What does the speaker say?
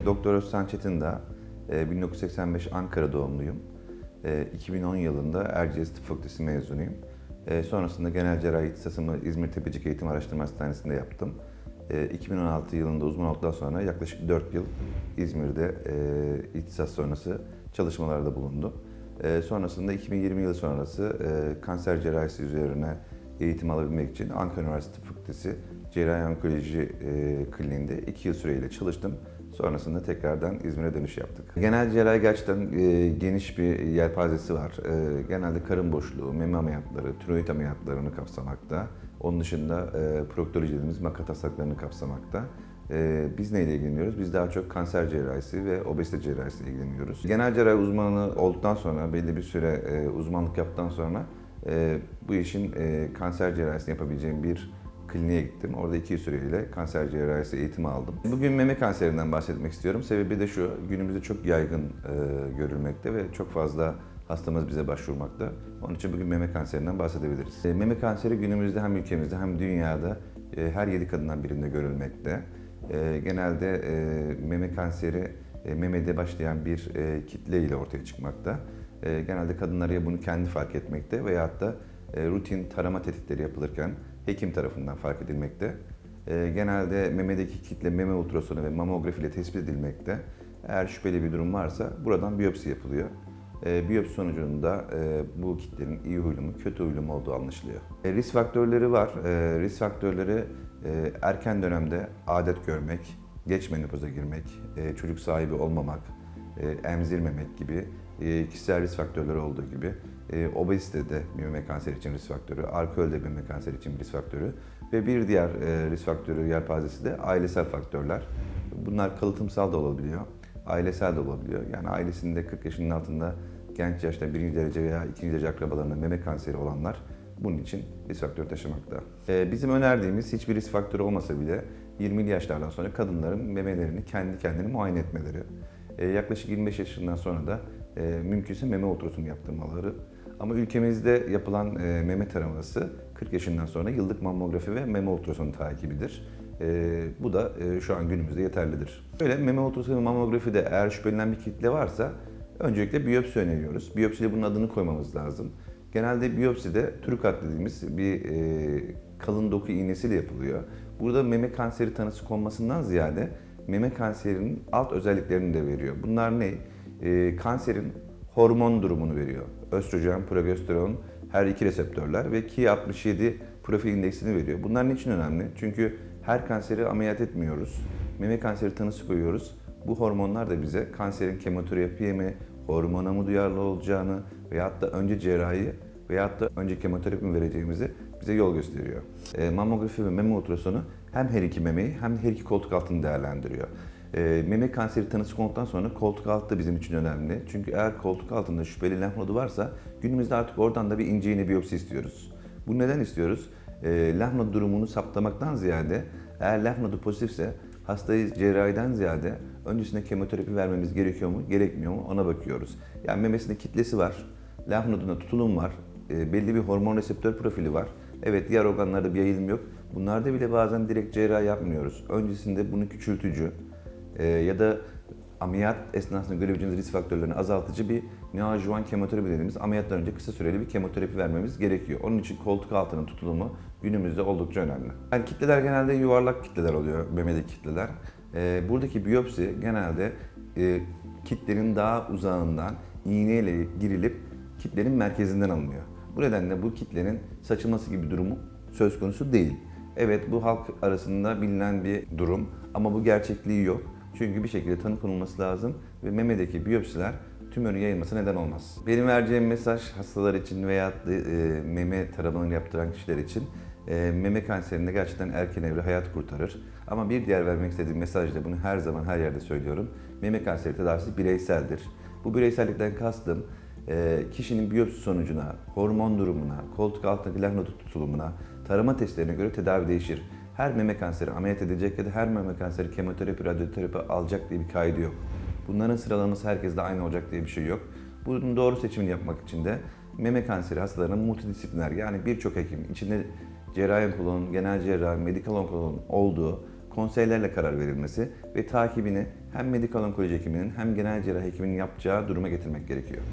Doktor Özcan Çetindağ, 1985 Ankara doğumluyum. 2010 yılında Erciyes Tıp Fakültesi mezunuyum. Sonrasında genel cerrahi ihtisasımı İzmir Tepecik Eğitim Araştırma Hastanesi'nde yaptım. 2016 yılında uzman olduktan sonra yaklaşık 4 yıl İzmir'de ihtisas sonrası çalışmalarda bulundum. Sonrasında 2020 yılı sonrası kanser cerrahisi üzerine eğitim alabilmek için Ankara Üniversitesi Tıp Fakültesi Cerrahi Onkoloji Kliniğinde 2 yıl süreyle çalıştım. Sonrasında tekrardan İzmir'e dönüş yaptık. Genel cerrahi gerçekten geniş bir yelpazesi var. Genelde karın boşluğu, meme ameliyatları, tiroid ameliyatlarını kapsamakta. Onun dışında proktoloji dediğimiz makat hastalıklarını kapsamakta. Biz neyle ilgileniyoruz? Biz daha çok kanser cerrahisi ve obezite cerrahisiyle ilgileniyoruz. Genel cerrahi uzmanı olduktan sonra, belli bir süre uzmanlık yaptıktan sonra bu işin kanser cerrahisini yapabileceğim bir kliniğe gittim. Orada 2 yıl süreyle kanser cerrahisi eğitimi aldım. Bugün meme kanserinden bahsetmek istiyorum. Sebebi de şu, günümüzde çok yaygın görülmekte ve çok fazla hastamız bize başvurmakta. Onun için bugün meme kanserinden bahsedebiliriz. Meme kanseri günümüzde hem ülkemizde hem dünyada her 7 kadından birinde görülmekte. Genelde meme kanseri memede başlayan bir kitle ile ortaya çıkmakta. Genelde kadınlar ya bunu kendi fark etmekte veyahut da rutin tarama tetkikleri yapılırken hekim tarafından fark edilmekte. Genelde memedeki kitle meme ultrasonu ve mamografi ile tespit edilmekte. Eğer şüpheli bir durum varsa buradan biyopsi yapılıyor. Biyopsi sonucunda bu kitlenin iyi huylu mu, kötü huylu mu olduğu anlaşılıyor. Risk faktörleri var. Risk faktörleri erken dönemde adet görmek, geç menopoza girmek, çocuk sahibi olmamak, emzirmemek gibi kişisel risk faktörleri olduğu gibi obezite de meme kanseri için risk faktörü, alkol de meme kanseri için risk faktörü ve bir diğer risk faktörü yelpazesi de ailesel faktörler. Bunlar kalıtımsal da olabiliyor, ailesel de olabiliyor. Yani ailesinde 40 yaşının altında genç yaşta 1. derece veya 2. derece akrabalarında meme kanseri olanlar bunun için risk faktörü taşımakta. Bizim önerdiğimiz hiçbir risk faktörü olmasa bile 20'li yaşlardan sonra kadınların memelerini kendi kendine muayene etmeleri, yaklaşık 25 yaşından sonra da mümkünse meme ultrasonu yaptırmaları. Ama ülkemizde yapılan meme taraması 40 yaşından sonra yıllık mamografi ve meme ultrasonu takibidir. Bu da şu an günümüzde yeterlidir. Böyle meme ultrasonu ve mamografide eğer şüphelenen bir kitle varsa öncelikle biyopsi öneriyoruz. Biyopside bunun adını koymamız lazım. Genelde biyopside TürkAt dediğimiz bir kalın doku iğnesiyle yapılıyor. Burada meme kanseri tanısı konmasından ziyade meme kanserinin alt özelliklerini de veriyor. Bunlar ne? Kanserin hormon durumunu veriyor. Östrojen, progesteron, her iki reseptörler ve Ki67 profil indeksini veriyor. Bunlar niçin önemli? Çünkü her kanseri ameliyat etmiyoruz. Meme kanseri tanısı koyuyoruz. Bu hormonlar da bize kanserin kemoterapiye mi, hormona mı duyarlı olacağını veyahut da önce cerrahi veyahut da önce kemoterapi mi vereceğimizi bize yol gösteriyor. Mamografi ve meme ultrasonu hem her iki memeyi hem de her iki koltuk altını değerlendiriyor. Meme kanseri tanısı konulduktan sonra koltuk altı da bizim için önemli. Çünkü eğer koltuk altında şüpheli lenf nodu varsa günümüzde artık oradan da bir ince iğne biyopsi istiyoruz. Bu neden istiyoruz? Lenf nodu durumunu saptamaktan ziyade eğer lenf nodu pozitifse hastayı cerrahiden ziyade öncesinde kemoterapi vermemiz gerekiyor mu, gerekmiyor mu ona bakıyoruz. Yani memesinde kitlesi var, lenf nodunda tutulum var, belli bir hormon reseptör profili var. Evet, diğer organlarda bir yayılım yok. Bunlarda bile bazen direkt cerrahi yapmıyoruz. Öncesinde bunu küçültücü ya da ameliyat esnasında görebileceğimiz risk faktörlerini azaltıcı bir neoadjuvan kemoterapi dediğimiz ameliyattan önce kısa süreli bir kemoterapi vermemiz gerekiyor. Onun için koltuk altının tutulumu günümüzde oldukça önemli. Yani kitleler genelde yuvarlak kitleler oluyor, memedeki kitleler. Buradaki biyopsi genelde kitlenin daha uzağından iğneyle girilip kitlenin merkezinden alınıyor. Bu nedenle bu kitlenin saçılması gibi bir durumu söz konusu değil. Evet, bu halk arasında bilinen bir durum ama bu gerçekliği yok. Çünkü bir şekilde tanı konulması lazım ve memedeki biyopsiler tümörün yayılmasına neden olmaz. Benim vereceğim mesaj hastalar için veya meme taramalarını yaptıran kişiler için meme kanserinde gerçekten erken evre hayat kurtarır. Ama bir diğer vermek istediğim mesaj da bunu her zaman her yerde söylüyorum. Meme kanseri tedavisi bireyseldir. Bu bireysellikten kastım kişinin biyopsi sonucuna, hormon durumuna, koltuk altındaki lenf nodu tutulumuna, tarama testlerine göre tedavi değişir. Her meme kanseri ameliyat edilecek ya da her meme kanseri kemoterapi, radyoterapi alacak diye bir kaydı yok. Bunların sıralaması herkeste aynı olacak diye bir şey yok. Bunun doğru seçimini yapmak için de meme kanseri hastalarının multidisipliner yani birçok hekim, içinde cerrahi onkolog, genel cerrahi, medikal onkolog olduğu konseylerle karar verilmesi ve takibini hem medikal onkoloji hekiminin hem genel cerrahi hekiminin yapacağı duruma getirmek gerekiyor.